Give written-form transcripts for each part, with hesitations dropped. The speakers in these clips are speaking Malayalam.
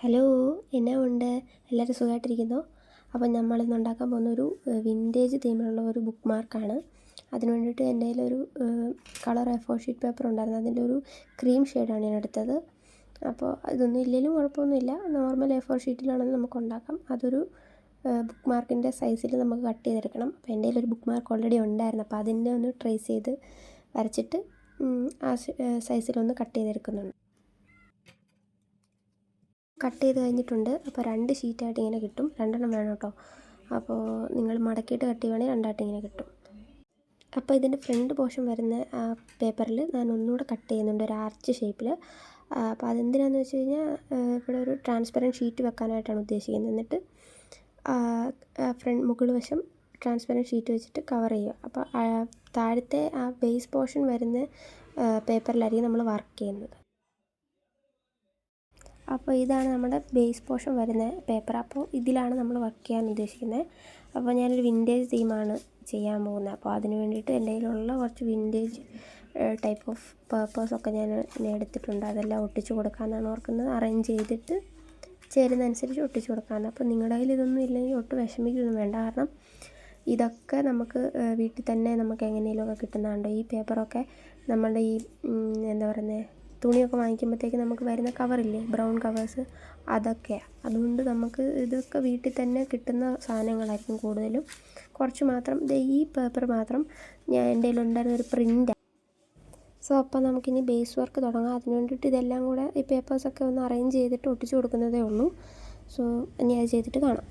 ഹലോ, എന്നാ ഉണ്ട്? എല്ലാവരും സുഖമായിട്ടിരിക്കുന്നോ? അപ്പോൾ നമ്മളിന്ന് ഉണ്ടാക്കാൻ പോകുന്ന ഒരു വിൻറ്റേജ് തീമിലുള്ള ഒരു ബുക്ക് മാർക്കാണ്. അതിന് വേണ്ടിയിട്ട് എൻ്റെ കയ്യിലൊരു കളർ A4 ഷീറ്റ് പേപ്പർ ഉണ്ടായിരുന്നു. അതിൻ്റെ ഒരു ക്രീം ഷെയ്ഡാണ് ഞാൻ എടുത്തത്. അപ്പോൾ ഇതൊന്നും ഇല്ലെങ്കിലും കുഴപ്പമൊന്നുമില്ല, നോർമൽ A4 ഷീറ്റിലാണെങ്കിലും നമുക്ക് ഉണ്ടാക്കാം. അതൊരു ബുക്ക് മാർക്കിൻ്റെ സൈസിൽ നമുക്ക് കട്ട് ചെയ്തെടുക്കണം. അപ്പോൾ എൻ്റെ കയ്യിലൊരു ബുക്ക് മാർക്ക് ഓൾറെഡി ഉണ്ടായിരുന്നു. അപ്പോൾ അതിൻ്റെ ഒന്ന് ട്രേസ് ചെയ്ത് വരച്ചിട്ട് ആ സൈസിലൊന്ന് കട്ട് ചെയ്തെടുക്കുന്നുണ്ട്. കട്ട് ചെയ്ത് കഴിഞ്ഞിട്ടുണ്ട്. അപ്പോൾ 2 ഷീറ്റായിട്ട് ഇങ്ങനെ കിട്ടും. 2 വേണം കേട്ടോ. അപ്പോൾ നിങ്ങൾ മടക്കിയിട്ട് കട്ട് ചെയ്യുവാണെങ്കിൽ 2 ഇങ്ങനെ കിട്ടും. അപ്പോൾ ഇതിൻ്റെ ഫ്രണ്ട് പോർഷൻ വരുന്ന ആ പേപ്പറിൽ ഞാൻ ഒന്നുകൂടെ കട്ട് ചെയ്യുന്നുണ്ട്, ഒരു ആർച്ച് ഷേപ്പിൽ. അപ്പോൾ അതെന്തിനാണെന്ന് വെച്ച് കഴിഞ്ഞാൽ ഇവിടെ ഒരു ട്രാൻസ്പെറൻറ്റ് ഷീറ്റ് വെക്കാനായിട്ടാണ് ഉദ്ദേശിക്കുന്നത്. എന്നിട്ട് മുകൾ വശം ട്രാൻസ്പെറൻറ്റ് ഷീറ്റ് വെച്ചിട്ട് കവർ ചെയ്യുക. അപ്പോൾ താഴത്തെ ആ ബേസ് പോർഷൻ വരുന്ന പേപ്പറിലായിരിക്കും നമ്മൾ വർക്ക് ചെയ്യുന്നത്. അപ്പോൾ ഇതാണ് നമ്മുടെ ബേസ് പോർഷൻ വരുന്ന പേപ്പർ. അപ്പോൾ ഇതിലാണ് നമ്മൾ വർക്ക് ചെയ്യാൻ ഉദ്ദേശിക്കുന്നത്. അപ്പോൾ ഞാനൊരു വിൻറ്റേജ് തീമാണ് ചെയ്യാൻ പോകുന്നത്. അപ്പോൾ അതിന് വേണ്ടിയിട്ട് എൻ്റെ കയ്യിലുള്ള കുറച്ച് വിൻറ്റേജ് ടൈപ്പ് ഓഫ് പേപ്പേഴ്സൊക്കെ ഞാൻ എടുത്തിട്ടുണ്ട്. അതെല്ലാം ഒട്ടിച്ച് കൊടുക്കാമെന്നാണ് ഓർക്കുന്നത്. അറേഞ്ച് ചെയ്തിട്ട് ചേരുന്നതനുസരിച്ച് ഒട്ടിച്ച് കൊടുക്കാമെന്ന്. അപ്പോൾ നിങ്ങളുടെ കയ്യിൽ ഇതൊന്നും ഇല്ലെങ്കിൽ ഒട്ടും വിഷമിക്കൊന്നും വേണ്ട. കാരണം ഇതൊക്കെ നമുക്ക് വീട്ടിൽ തന്നെ നമുക്ക് എങ്ങനെയെങ്കിലുമൊക്കെ കിട്ടുന്നതുണ്ട്. ഈ പേപ്പറൊക്കെ നമ്മളുടെ ഈ എന്താ പറയുന്നത്, തുണിയൊക്കെ വാങ്ങിക്കുമ്പോഴത്തേക്ക് നമുക്ക് വരുന്ന കവറില്ലേ, ബ്രൗൺ കവേഴ്സ്, അതൊക്കെയാണ്. അതുകൊണ്ട് നമുക്ക് ഇതൊക്കെ വീട്ടിൽ തന്നെ കിട്ടുന്ന സാധനങ്ങളായിരിക്കും കൂടുതലും. കുറച്ച് മാത്രം ഈ പേപ്പർ മാത്രം എൻ്റെ കയ്യിലുണ്ടായിരുന്ന ഒരു പ്രിൻ്റാണ്. സോ അപ്പോൾ നമുക്കിനി ബേസ് വർക്ക് തുടങ്ങാം. അതിന് വേണ്ടിയിട്ട് ഇതെല്ലാം കൂടെ ഈ പേപ്പേഴ്സൊക്കെ ഒന്ന് അറേഞ്ച് ചെയ്തിട്ട് ഒട്ടിച്ച് കൊടുക്കുന്നതേ ഉള്ളൂ. സോ ഇനി അത് ചെയ്തിട്ട് കാണാം.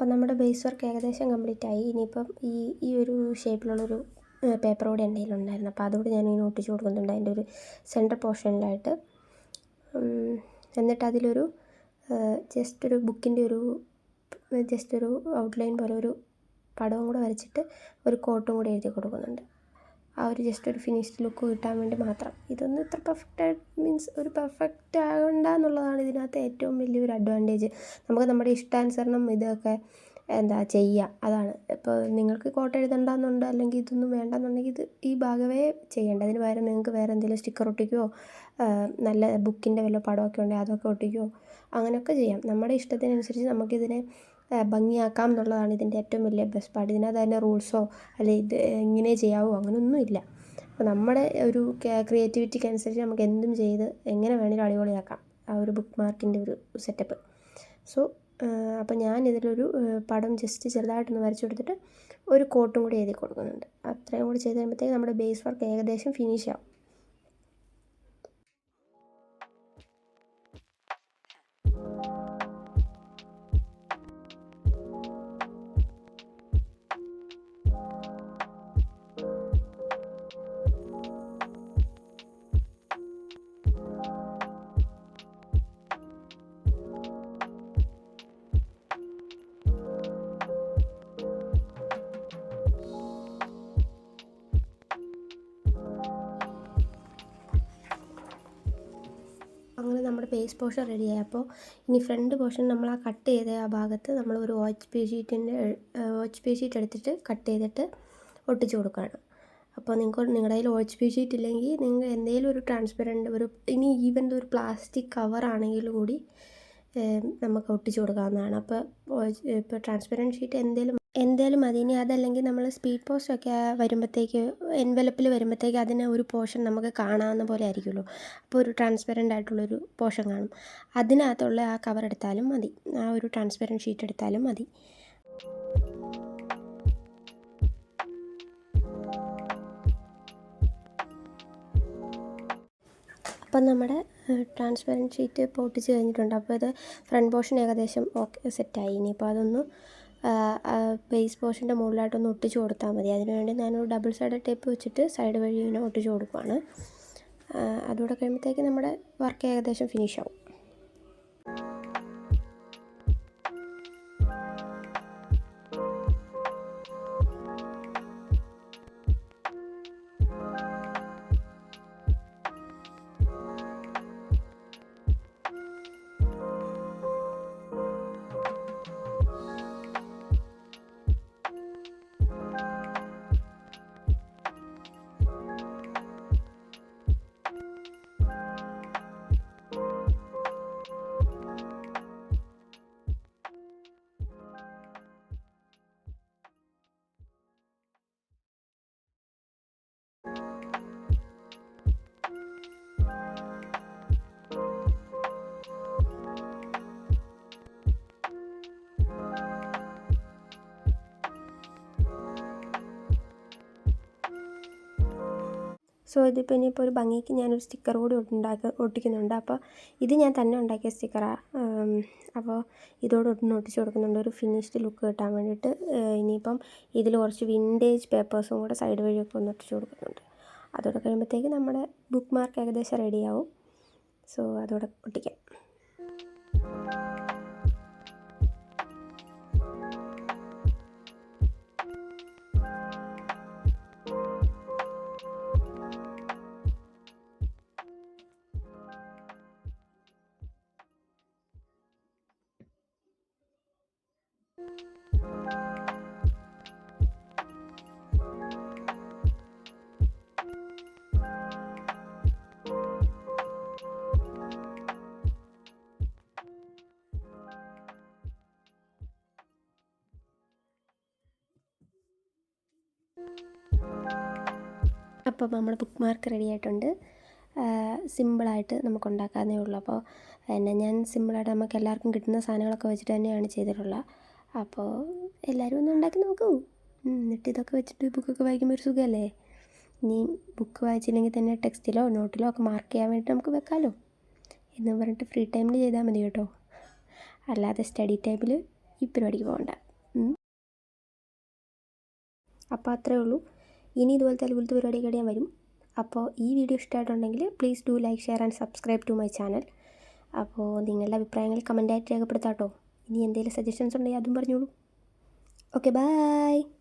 അപ്പം നമ്മുടെ ബേസ് വർക്ക് ഏകദേശം കംപ്ലീറ്റ് ആയി. ഇനിയിപ്പം ഈ ഒരു ഷേപ്പിലുള്ളൊരു പേപ്പർ കൂടി എൻ്റെ കയ്യിലുണ്ടായിരുന്നു. അപ്പോൾ അതുകൂടി ഞാനിങ്ങനെ ഒട്ടിച്ച് കൊടുക്കുന്നുണ്ട് അതിൻ്റെ ഒരു സെൻറ്റർ പോർഷനിലായിട്ട്. എന്നിട്ട് അതിലൊരു ജസ്റ്റ് ഒരു ബുക്കിൻ്റെ ജസ്റ്റ് ഒരു ഔട്ട്ലൈൻ പോലെ ഒരു പടവും കൂടെ വരച്ചിട്ട് ഒരു കോട്ടും കൂടി എഴുതി കൊടുക്കുന്നുണ്ട്. ആ ഒരു ജസ്റ്റ് ഒരു ഫിനിഷ്ഡ് ലുക്ക് കിട്ടാൻ വേണ്ടി മാത്രം. ഇതൊന്നും ഇത്ര പെർഫെക്റ്റായിട്ട് മീൻസ് ഒരു പെർഫെക്റ്റ് ആകണ്ട എന്നുള്ളതാണ് ഇതിനകത്ത് ഏറ്റവും വലിയൊരു അഡ്വാൻറ്റേജ്. നമുക്ക് നമ്മുടെ ഇഷ്ടാനുസരണം ഇതൊക്കെ ചെയ്യുക. അതാണ്. ഇപ്പോൾ നിങ്ങൾക്ക് കോട്ട് എഴുതണ്ടെന്നുണ്ട് അല്ലെങ്കിൽ ഇതൊന്നും വേണ്ടെന്നുണ്ടെങ്കിൽ ഈ ഭാഗമേ ചെയ്യേണ്ട. അതിന് പകരം നിങ്ങൾക്ക് വേറെ എന്തെങ്കിലും സ്റ്റിക്കർ ഒട്ടിക്കുകയോ നല്ല ബുക്കിൻ്റെ വല്ല പടമൊക്കെ ഉണ്ടെങ്കിൽ അതൊക്കെ ഒട്ടിക്കുകയോ അങ്ങനെയൊക്കെ ചെയ്യാം. നമ്മുടെ ഇഷ്ടത്തിനനുസരിച്ച് നമുക്കിതിനെ ഭംഗിയാക്കാം എന്നുള്ളതാണ് ഇതിൻ്റെ ഏറ്റവും വലിയ ബെസ്റ്റ് പാർട്ട്. ഇതിനകത്ത് അതിൻ്റെ റൂൾസോ അല്ലെങ്കിൽ ഇത് എങ്ങനെ ചെയ്യാവോ അങ്ങനെയൊന്നുമില്ല. അപ്പോൾ നമ്മുടെ ഒരു ക്രിയേറ്റിവിറ്റിക്ക് അനുസരിച്ച് നമുക്ക് എന്തും ചെയ്ത് എങ്ങനെ വേണമെങ്കിലും അടിപൊളിയാക്കാം ആ ഒരു ബുക്ക് മാർക്കിൻ്റെ ഒരു സെറ്റപ്പ്. സോ അപ്പോൾ ഞാൻ ഇതിലൊരു പടം ജസ്റ്റ് ചെറുതായിട്ടൊന്ന് വരച്ചു കൊടുത്തിട്ട് ഒരു കോട്ടും കൂടി എഴുതി കൊടുക്കുന്നുണ്ട്. അത്രയും കൂടി ചെയ്ത് കഴിയുമ്പോഴത്തേക്ക് നമ്മുടെ ബേസ് വർക്ക് ഏകദേശം ഫിനിഷ് ആവും. അങ്ങനെ നമ്മുടെ ബേസ് പോർഷൻ റെഡിയായി. അപ്പോൾ ഇനി ഫ്രണ്ട് പോർഷൻ നമ്മൾ ആ കട്ട് ചെയ്ത ആ ഭാഗത്ത് നമ്മൾ ഒരു OHP ഷീറ്റ് എടുത്തിട്ട് കട്ട് ചെയ്തിട്ട് ഒട്ടിച്ച് കൊടുക്കുകയാണ്. അപ്പോൾ നിങ്ങളുടെ കയ്യിൽ OHP ഷീറ്റ് ഇല്ലെങ്കിൽ നിങ്ങൾ എന്തെങ്കിലും ഒരു ട്രാൻസ്പെറൻറ്റ് ഇനി ഈവൻ ഒരു പ്ലാസ്റ്റിക് കവറാണെങ്കിൽ കൂടി നമുക്ക് ഒട്ടിച്ച് കൊടുക്കാവുന്നതാണ്. ഇപ്പോൾ ട്രാൻസ്പെറൻറ്റ് ഷീറ്റ് എന്തേലും മതി. ഇനി അതല്ലെങ്കിൽ നമ്മൾ സ്പീഡ് പോസ്റ്റൊക്കെ വരുമ്പോഴത്തേക്ക് എൻവലപ്പിൽ വരുമ്പോഴത്തേക്ക് അതിന് ഒരു പോർഷൻ നമുക്ക് കാണാവുന്ന പോലെ ആയിരിക്കുമല്ലോ. അപ്പോൾ ഒരു ട്രാൻസ്പെറൻ്റ് ആയിട്ടുള്ളൊരു പോർഷൻ കാണും. അതിനകത്തുള്ള ആ കവർ എടുത്താലും മതി, ആ ഒരു ട്രാൻസ്പെറൻറ്റ് ഷീറ്റ് എടുത്താലും മതി. അപ്പം നമ്മുടെ ട്രാൻസ്പെറൻറ്റ് ഷീറ്റ് ഇപ്പോൾ ഒട്ടിച്ച് കഴിഞ്ഞിട്ടുണ്ട്. അപ്പോൾ ഇത് ഫ്രണ്ട് പോർഷൻ ഏകദേശം സെറ്റായി. ഇനിയിപ്പോൾ അതൊന്ന് ബേസ് പോർഷൻ്റെ മുകളിലായിട്ടൊന്ന് ഒട്ടിച്ച് കൊടുത്താൽ മതി. അതിനുവേണ്ടി ഞാനൊരു ഡബിൾ സൈഡ് ടേപ്പ് വെച്ചിട്ട് സൈഡ് വഴി ഇങ്ങനെ ഒട്ടിച്ച് കൊടുക്കുകയാണ്. അതുകൂടെ കഴിയുമ്പോഴത്തേക്ക് നമ്മുടെ വർക്ക് ഏകദേശം ഫിനിഷ് ആവും. സോ ഇതിപ്പോൾ ഇനിയിപ്പോൾ ഒരു ഭംഗിക്ക് ഞാനൊരു സ്റ്റിക്കർ കൂടി ഒട്ടിക്കുന്നുണ്ട്. അപ്പോൾ ഇത് ഞാൻ തന്നെ ഉണ്ടാക്കിയ സ്റ്റിക്കറാണ്. അപ്പോൾ ഇതോടൊന്ന് ഒട്ടിച്ച് കൊടുക്കുന്നുണ്ട് ഒരു ഫിനിഷ്ഡ് ലുക്ക് കിട്ടാൻ വേണ്ടിയിട്ട്. ഇനിയിപ്പം ഇതിൽ കുറച്ച് വിൻറ്റേജ് പേപ്പേഴ്സും കൂടെ സൈഡ് വഴിയൊക്കെ ഒന്ന് ഒട്ടിച്ച് കൊടുക്കുന്നുണ്ട്. അതോടെ കഴിയുമ്പോഴത്തേക്ക് നമ്മുടെ ബുക്ക് മാർക്ക് ഏകദേശം റെഡിയാവും. സോ അതോടെ ഒട്ടിക്കാം. അപ്പോൾ നമ്മുടെ ബുക്ക് മാർക്ക് റെഡി ആയിട്ടുണ്ട്. സിമ്പിളായിട്ട് നമുക്ക് ഉണ്ടാക്കാവുന്നേ ഉള്ളൂ. അപ്പോൾ ഞാൻ സിമ്പിളായിട്ട് നമുക്ക് എല്ലാവർക്കും കിട്ടുന്ന സാധനങ്ങളൊക്കെ വെച്ചിട്ട് തന്നെയാണ് ചെയ്തിട്ടുള്ളത്. അപ്പോൾ എല്ലാവരും ഒന്ന് ഉണ്ടാക്കി നോക്കൂ. എന്നിട്ട് ഇതൊക്കെ വെച്ചിട്ട് ബുക്കൊക്കെ വായിക്കുമ്പോൾ ഒരു സുഖമല്ലേ. ഇനി ബുക്ക് വായിച്ചില്ലെങ്കിൽ തന്നെ ടെക്സ്റ്റിലോ നോട്ടിലോ ഒക്കെ മാർക്ക് ചെയ്യാൻ വേണ്ടിയിട്ട് നമുക്ക് വെക്കാമല്ലോ എന്ന് പറഞ്ഞിട്ട് ഫ്രീ ടൈമിൽ ചെയ്താൽ മതി കേട്ടോ. അല്ലാതെ സ്റ്റഡി ടൈമിൽ ഈ പരിപാടിക്ക് പോകണ്ട. അപ്പോൾ അത്രേ ഉള്ളൂ. ഇനി ഇതുപോലത്തെ പരിപാടിയൊക്കെ ഞാൻ വരും. അപ്പോൾ ഈ വീഡിയോ ഇഷ്ടമായിട്ടുണ്ടെങ്കിൽ please do like, share and subscribe to my channel. അപ്പോൾ നിങ്ങളുടെ അഭിപ്രായങ്ങൾ കമൻറ്റായിട്ട് രേഖപ്പെടുത്താം കേട്ടോ. ഇനി എന്തെങ്കിലും സജഷൻസ് ഉണ്ടെങ്കിൽ അതും പറഞ്ഞോളൂ. Okay, by.